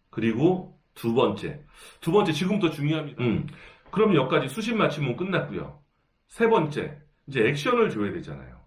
그리고 두 번째 지금부터 중요합니다. 그럼 여기까지 수신 맞추면 끝났고요. 세 번째, 이제 액션을 줘야 되잖아요.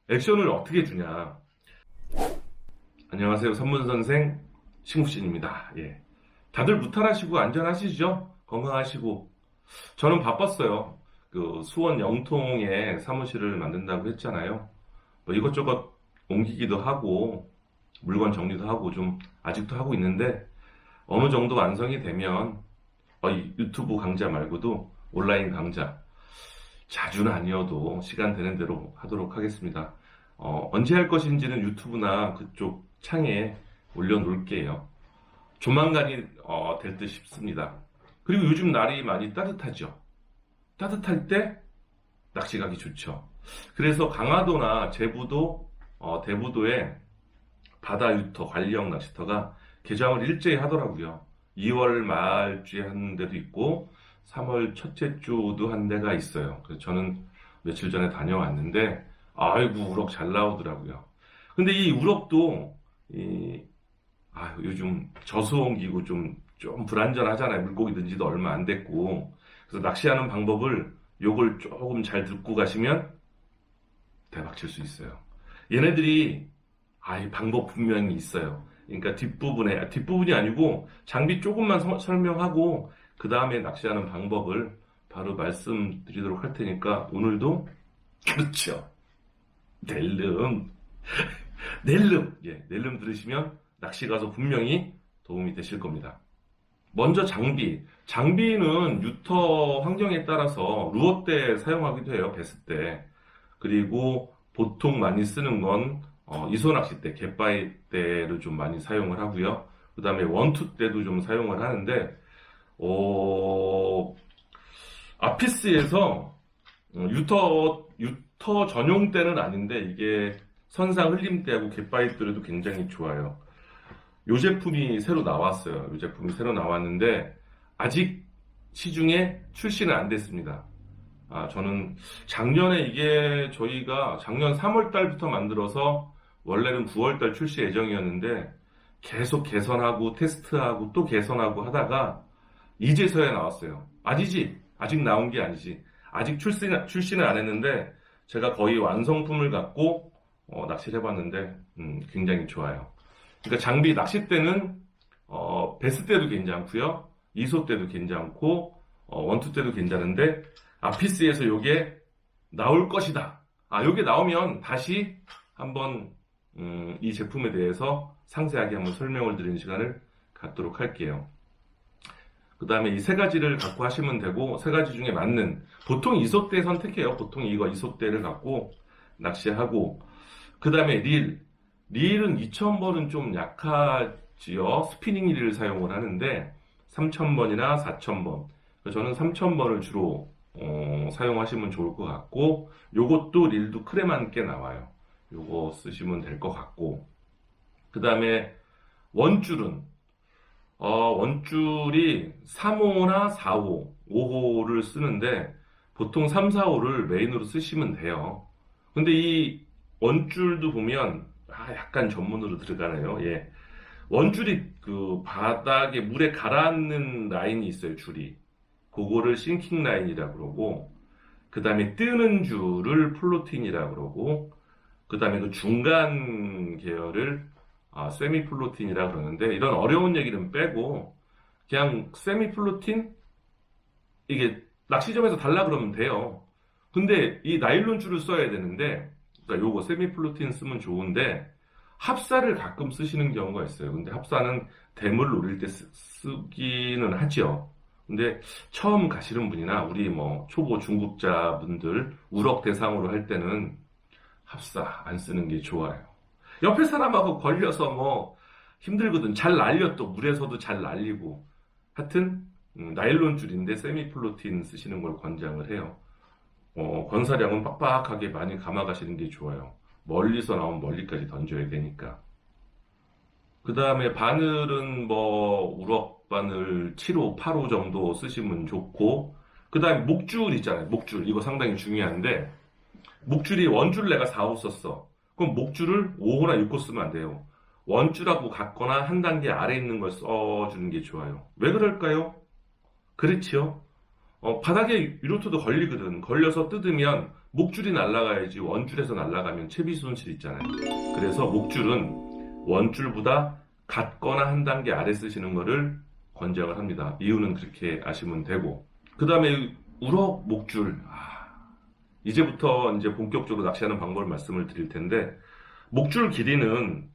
액션을 어떻게 주냐. 안녕하세요. 선문선생 신국신입니다. 예. 다들 무탈하시고 안전하시죠? 건강하시고. 저는 바빴어요. 그 수원 영통에 사무실을 만든다고 했잖아요. 뭐 이것저것 옮기기도 하고 물건 정리도 하고 좀 아직도 하고 있는데 어느 정도 완성이 되면 이 유튜브 강좌 말고도 온라인 강좌 자주는 아니어도 시간 되는 대로 하도록 하겠습니다. 언제 할 것인지는 유튜브나 그쪽 창에 올려놓을게요. 조만간이 될 듯 싶습니다. 그리고 요즘 날이 많이 따뜻하죠. 따뜻할 때 낚시 가기 좋죠. 그래서 강화도나 제부도, 대부도에 바다 유터, 관리형 낚시터가 개장을 일제히 하더라고요. 2월 말주에 하는 데도 있고 3월 첫째 주도 한 데가 있어요. 그래서 저는 며칠 전에 다녀왔는데 아이고 우럭 잘 나오더라고요. 근데 이 우럭도 요즘 저수온기고 좀 불안전하잖아요. 물고기 든 지도 얼마 안 됐고. 그래서 낚시하는 방법을 요걸 조금 잘 듣고 가시면 대박 칠 수 있어요. 얘네들이 이 방법 분명히 있어요. 그러니까 뒷부분이 아니고 장비 조금만 설명하고 그 다음에 낚시하는 방법을 바로 말씀드리도록 할 테니까 오늘도 그렇죠. 낼름 낼름 들으시면 낚시 가서 분명히 도움이 되실 겁니다. 먼저 장비는 유터 환경에 따라서 루어 때 사용하기도 해요. 베스 때. 그리고 보통 많이 쓰는 건 이소 낚싯대, 갯바위 때를 좀 많이 사용을 하고요. 그 다음에 원투 때도 좀 사용을 하는데 아피스에서 유터 전용 때는 아닌데 이게 선상 흘림 때하고 갯바위 때도 굉장히 좋아요. 요 제품이 새로 나왔어요. 요 제품이 새로 나왔는데 아직 시중에 출시는 안 됐습니다. 저는 작년에 이게 저희가 작년 3월 달부터 만들어서 원래는 9월 달 출시 예정이었는데 계속 개선하고 테스트하고 또 개선하고 하다가 이제서야 나왔어요. 아직 나온 게 아니지. 아직 출시는 안 했는데 제가 거의 완성품을 갖고 낚시를 해봤는데 굉장히 좋아요. 그러니까 장비 낚싯대는 베스 때도 괜찮고요. 이소 때도 괜찮고 원투 때도 괜찮은데 아피스에서 요게 나올 것이다. 요게 나오면 다시 한번 이 제품에 대해서 상세하게 한번 설명을 드리는 시간을 갖도록 할게요. 그 다음에 이 세 가지를 갖고 하시면 되고 세 가지 중에 맞는 보통 이소대 선택해요. 보통 이거 이소대를 갖고 낚시하고 그 다음에 릴은 2000번은 좀 약하지요. 스피닝 릴을 사용을 하는데 3000번이나 4000번. 저는 3000번을 주로 사용하시면 좋을 것 같고 요것도 릴도 크레만 꽤 나와요. 요거 쓰시면 될 것 같고 그 다음에 원줄이 3호나 4호, 5호를 쓰는데 보통 3, 4호를 메인으로 쓰시면 돼요. 근데 이 원줄도 보면 약간 전문으로 들어가네요. 예. 원줄이 그 바닥에 물에 가라앉는 라인이 있어요. 줄이. 그거를 싱킹 라인이라고 그러고 그 다음에 뜨는 줄을 플로틴이라고 그러고 그 다음에 그 중간 계열을 세미 플로틴이라고 그러는데 이런 어려운 얘기는 빼고 그냥 세미 플로틴 이게 낚시점에서 달라 그러면 돼요. 근데 이 나일론 줄을 써야 되는데 그러니까 요거 세미 플로틴 쓰면 좋은데 합사를 가끔 쓰시는 경우가 있어요. 근데 합사는 댐을 노릴 때 쓰기는 하죠. 근데 처음 가시는 분이나 우리 뭐 초보 중급자분들 우럭 대상으로 할 때는 합사 안 쓰는 게 좋아요. 옆에 사람하고 걸려서 뭐 힘들거든. 잘 날려 또 물에서도 잘 날리고. 하여튼 나일론 줄인데 세미 플로틴 쓰시는 걸 권장을 해요. 권사량은 빡빡하게 많이 감아가시는 게 좋아요. 멀리서 나오면 멀리까지 던져야 되니까. 그 다음에 바늘은 뭐 우럭 바늘 7호, 8호 정도 쓰시면 좋고 그 다음에 목줄 있잖아요. 목줄 이거 상당히 중요한데 목줄이 원줄 내가 4호 썼어. 그럼 목줄을 5호나 6호 쓰면 안 돼요. 원줄하고 같거나 한 단계 아래 있는 걸 써주는 게 좋아요. 왜 그럴까요? 그렇지요. 바닥에 유로토도 걸리거든. 걸려서 뜯으면 목줄이 날아가야지 원줄에서 날아가면 채비 손실 있잖아요. 그래서 목줄은 원줄보다 같거나 한 단계 아래 쓰시는 거를 권장을 합니다. 이유는 그렇게 아시면 되고. 그 다음에 우럭 목줄. 이제부터 이제 본격적으로 낚시하는 방법을 말씀을 드릴 텐데, 목줄 길이는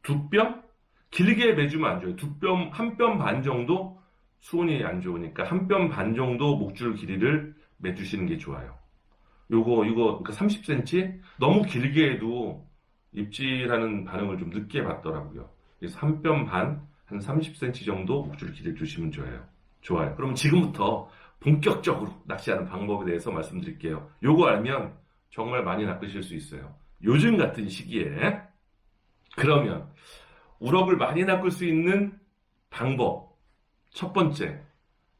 두 뼘? 길게 매주면 안 좋아요. 두 뼘, 한 뼘 반 정도 수온이 안 좋으니까 한 뼘 반 정도 목줄 길이를 매주시는 게 좋아요. 이거, 그러니까 30cm? 너무 길게 해도 입질하는 반응을 좀 늦게 받더라고요. 그래서 한 뼘 반, 한 30cm 정도 목줄 길이를 주시면 좋아요. 좋아요. 그럼 지금부터 본격적으로 낚시하는 방법에 대해서 말씀드릴게요. 요거 알면 정말 많이 낚으실 수 있어요. 요즘 같은 시기에. 그러면 우럭을 많이 낚을 수 있는 방법. 첫 번째.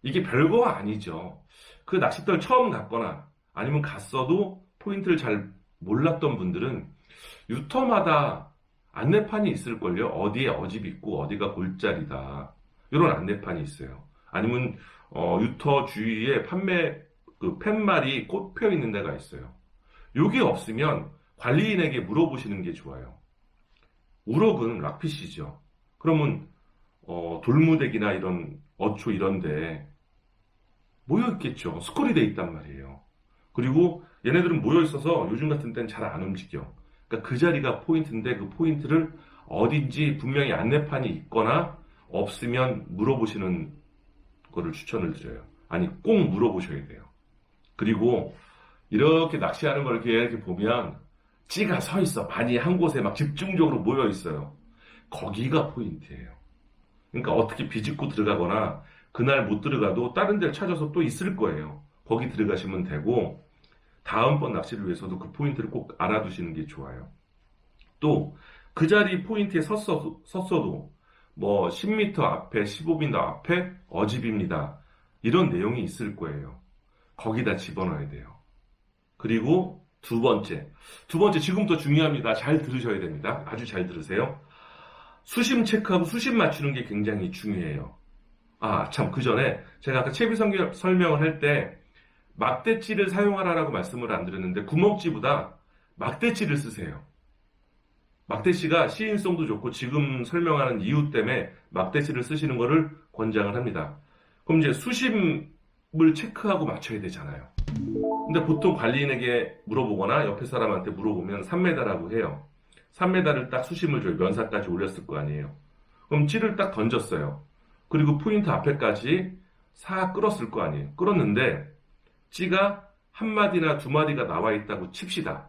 이게 별거 아니죠. 그 낚싯대를 처음 갔거나 아니면 갔어도 포인트를 잘 몰랐던 분들은 유터마다 안내판이 있을걸요. 어디에 어집 있고 어디가 골짜리다. 이런 안내판이 있어요. 아니면 유터 주위에 판매 그 팻말이 꽂혀 있는 데가 있어요. 요게 없으면 관리인에게 물어보시는 게 좋아요. 우럭은 락핏이죠. 그러면 돌무대기나 이런 어초 이런데 모여 있겠죠. 스콜이 돼 있단 말이에요. 그리고 얘네들은 모여 있어서 요즘 같은 때는 잘 안 움직여. 그러니까 그 자리가 포인트인데 그 포인트를 어딘지 분명히 안내판이 있거나 없으면 물어보시는 거를 추천을 드려요. 아니 꼭 물어보셔야 돼요. 그리고 이렇게 낚시하는 걸 이렇게 보면 찌가 서 있어. 많이 한 곳에 막 집중적으로 모여 있어요. 거기가 포인트예요. 그러니까 어떻게 비집고 들어가거나 그날 못 들어가도 다른 데를 찾아서 또 있을 거예요. 거기 들어가시면 되고 다음번 낚시를 위해서도 그 포인트를 꼭 알아두시는 게 좋아요. 또 그 자리 포인트에 섰어도 뭐 10m 앞에 15m 앞에 어집입니다. 이런 내용이 있을 거예요. 거기다 집어넣어야 돼요. 그리고 두 번째 지금부터 중요합니다. 잘 들으셔야 됩니다. 아주 잘 들으세요. 수심 체크하고 수심 맞추는 게 굉장히 중요해요. 참, 그 전에 제가 아까 채비 설명을 할 때 막대치를 사용하라고 말씀을 안 드렸는데 구멍찌보다 막대치를 쓰세요. 막대치가 시인성도 좋고 지금 설명하는 이유 때문에 막대치를 쓰시는 거를 권장을 합니다. 그럼 이제 수심을 체크하고 맞춰야 되잖아요. 근데 보통 관리인에게 물어보거나 옆에 사람한테 물어보면 3m라고 해요. 3m를 딱 수심을 줘요. 면사까지 올렸을 거 아니에요. 그럼 찌를 딱 던졌어요. 그리고 포인트 앞에까지 사 끌었을 거 아니에요. 끌었는데 찌가 한 마디나 두 마디가 나와 있다고 칩시다.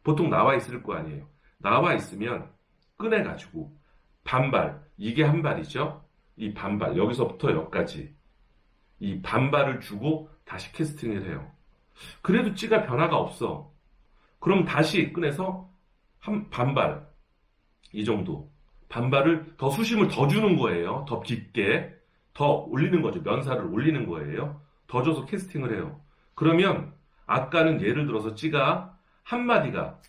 보통 나와 있을 거 아니에요. 나와 있으면 꺼내가지고 반발, 이게 한 발이죠. 이 반발, 여기서부터 여기까지 이 반발을 주고 다시 캐스팅을 해요. 그래도 찌가 변화가 없어. 그럼 다시 꺼내서 한 반발, 이 정도 반발을 더 수심을 더 주는 거예요. 더 깊게 더 올리는 거죠. 면사를 올리는 거예요. 더 줘서 캐스팅을 해요. 그러면 아까는 예를 들어서 찌가 한 마디가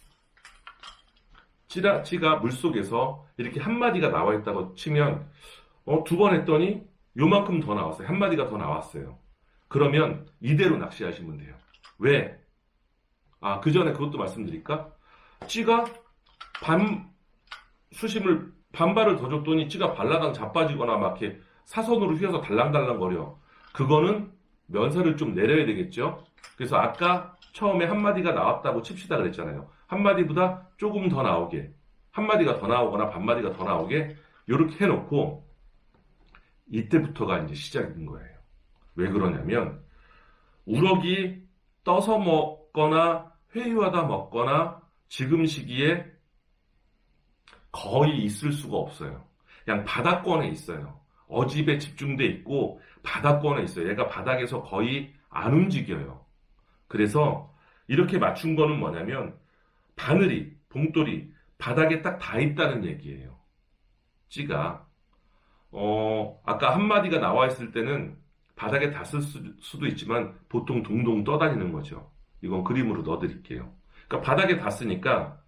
찌가 물속에서 이렇게 한 마디가 나와 있다고 치면 두 번 했더니 요만큼 더 나왔어요. 한 마디가 더 나왔어요. 그러면 이대로 낚시하시면 돼요. 왜? 그 전에 그것도 말씀드릴까? 찌가 수심을 반발을 더 줬더니 찌가 발라당 자빠지거나 막 이렇게 사선으로 휘어서 달랑달랑거려. 그거는 면사를 좀 내려야 되겠죠? 그래서 아까 처음에 한 마디가 나왔다고 칩시다 그랬잖아요. 한 마디보다 조금 더 나오게, 한 마디가 더 나오거나 반 마디가 더 나오게 이렇게 해놓고 이때부터가 이제 시작인 거예요. 왜 그러냐면 우럭이 떠서 먹거나 회유하다 먹거나 지금 시기에 거의 있을 수가 없어요. 그냥 바닥권에 있어요. 어집에 집중돼 있고 바닥권에 있어요. 얘가 바닥에서 거의 안 움직여요. 그래서 이렇게 맞춘 거는 뭐냐면 바늘이, 봉돌이 바닥에 딱 다 있다는 얘기예요. 찌가 아까 한 마디가 나와 있을 때는 바닥에 닿을 수도 있지만 보통 동동 떠다니는 거죠. 이건 그림으로 넣어드릴게요. 그러니까 바닥에 닿으니까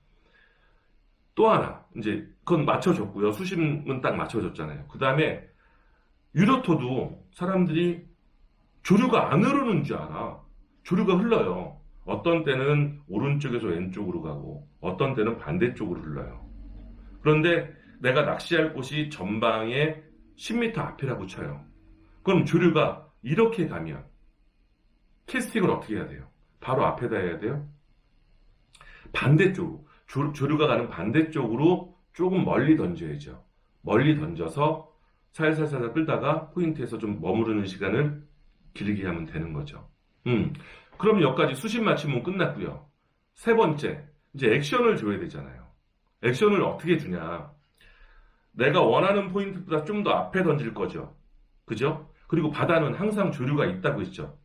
또 하나, 이제, 그건 맞춰줬고요. 수심은 딱 맞춰줬잖아요. 그 다음에, 유로토도 사람들이 조류가 안 흐르는 줄 알아. 조류가 흘러요. 어떤 때는 오른쪽에서 왼쪽으로 가고, 어떤 때는 반대쪽으로 흘러요. 그런데 내가 낚시할 곳이 전방에 10m 앞이라고 쳐요. 그럼 조류가 이렇게 가면, 캐스팅을 어떻게 해야 돼요? 바로 앞에다 해야 돼요? 반대쪽으로. 조류가 가는 반대쪽으로 조금 멀리 던져야죠. 멀리 던져서 살살살살 끌다가 포인트에서 좀 머무르는 시간을 길게 하면 되는 거죠. 그럼 여기까지 수심 맞추면 끝났고요. 세 번째, 이제 액션을 줘야 되잖아요. 액션을 어떻게 주냐. 내가 원하는 포인트보다 좀 더 앞에 던질 거죠. 그죠? 그리고 바다는 항상 조류가 있다고 했죠.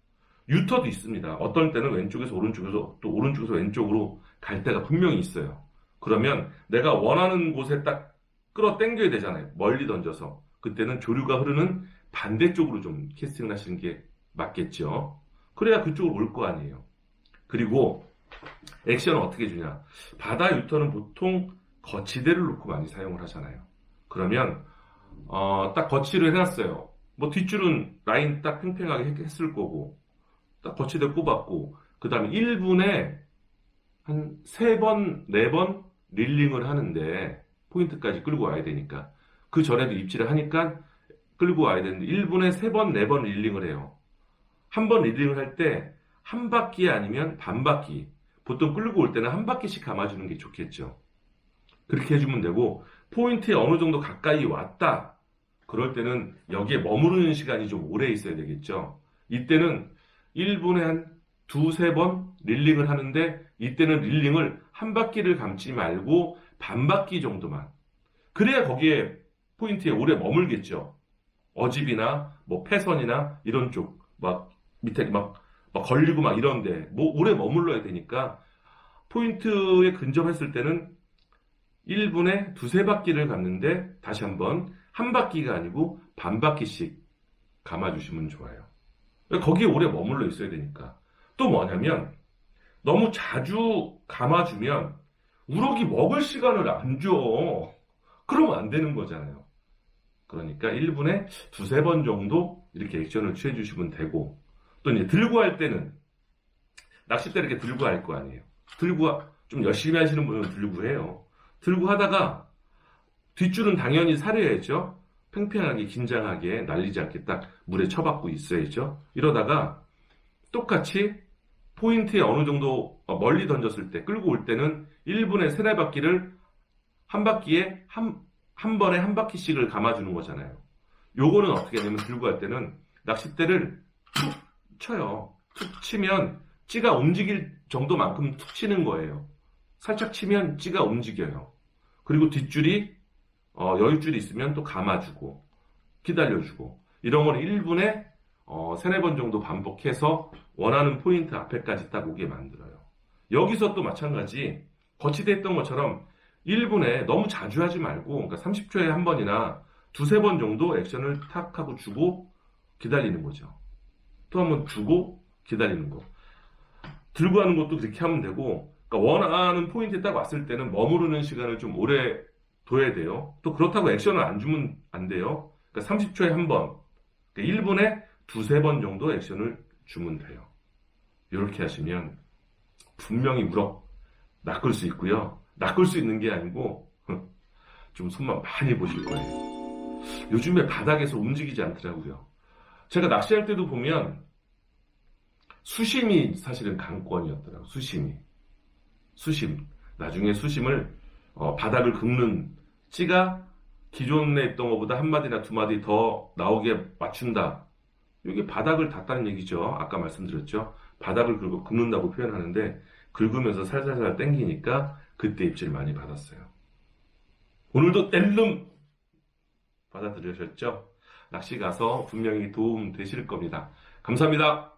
유터도 있습니다. 어떤 때는 왼쪽에서 오른쪽에서 또 오른쪽에서 왼쪽으로 갈 때가 분명히 있어요. 그러면 내가 원하는 곳에 딱 끌어 당겨야 되잖아요. 멀리 던져서. 그때는 조류가 흐르는 반대쪽으로 좀 캐스팅을 하시는 게 맞겠죠. 그래야 그쪽으로 올 거 아니에요. 그리고 액션은 어떻게 주냐. 바다 유터는 보통 거치대를 놓고 많이 사용을 하잖아요. 그러면 딱 거치를 해놨어요. 뭐 뒷줄은 라인 딱 팽팽하게 했을 거고 딱 거치대 꼽았고 그 다음에 1분에 한 3번, 4번 릴링을 하는데 포인트까지 끌고 와야 되니까 그 전에도 입질을 하니까 끌고 와야 되는데 1분에 3번, 4번 릴링을 해요. 한 번 릴링을 할 때 한 바퀴 아니면 반 바퀴 보통 끌고 올 때는 한 바퀴씩 감아주는 게 좋겠죠. 그렇게 해주면 되고 포인트에 어느 정도 가까이 왔다. 그럴 때는 여기에 머무르는 시간이 좀 오래 있어야 되겠죠. 이때는 1분에 한 두세 번 릴링을 하는데 이때는 릴링을 한 바퀴를 감지 말고 반 바퀴 정도만. 그래야 거기에 포인트에 오래 머물겠죠. 어집이나 뭐 패선이나 이런 쪽 막 밑에 막 걸리고 막 이런데 뭐 오래 머물러야 되니까 포인트에 근접했을 때는 1분에 두세 바퀴를 감는데 다시 한번 한 바퀴가 아니고 반 바퀴씩 감아주시면 좋아요. 거기에 오래 머물러 있어야 되니까. 또 뭐냐면 너무 자주 감아주면 우럭이 먹을 시간을 안 줘. 그러면 안 되는 거잖아요. 그러니까 1분에 두세 번 정도 이렇게 액션을 취해 주시면 되고 또 이제 들고 할 때는 낚싯대 이렇게 들고 할 거 아니에요. 좀 열심히 하시는 분은 들고 해요. 들고 하다가 뒷줄은 당연히 사려야죠. 팽팽하게 긴장하게 날리지 않게 딱 물에 쳐박고 있어야죠. 이러다가 똑같이 포인트에 어느 정도 멀리 던졌을 때 끌고 올 때는 1분에 세네 바퀴를 한 바퀴에 한 번에 한 바퀴씩을 감아주는 거잖아요. 요거는 어떻게 하냐면 들고 갈 때는 낚싯대를 툭 쳐요. 툭 치면 찌가 움직일 정도만큼 툭 치는 거예요. 살짝 치면 찌가 움직여요. 그리고 뒷줄이 여유줄이 있으면 또 감아주고 기다려주고 이런 거는 1분에 세네 번 정도 반복해서 원하는 포인트 앞에까지 딱 오게 만들어요. 여기서 또 마찬가지 거치대 했던 것처럼 1분에 너무 자주 하지 말고 그러니까 30초에 한 번이나 두세 번 정도 액션을 탁 하고 주고 기다리는 거죠. 또 한 번 주고 기다리는 거. 들고 하는 것도 그렇게 하면 되고 그러니까 원하는 포인트에 딱 왔을 때는 머무르는 시간을 좀 오래 둬야 돼요. 또 그렇다고 액션을 안 주면 안 돼요. 그러니까 30초에 한 번, 그러니까 1분에 두세 번 정도 액션을 주면 돼요. 이렇게 하시면 분명히 우럭 낚을 수 있고요. 낚을 수 있는 게 아니고 좀 손만 많이 보실 거예요. 요즘에 바닥에서 움직이지 않더라고요. 제가 낚시할 때도 보면 수심이 사실은 강권이었더라고요. 수심. 나중에 수심을 바닥을 긁는 찌가 기존에 있던 것보다 한 마디나 두 마디 더 나오게 맞춘다. 이게 바닥을 닿다는 얘기죠. 아까 말씀드렸죠. 바닥을 긁는다고 표현하는데 긁으면서 살살살 당기니까 그때 입질 많이 받았어요. 오늘도 뗄름 받아들여셨죠? 낚시 가서 분명히 도움 되실 겁니다. 감사합니다.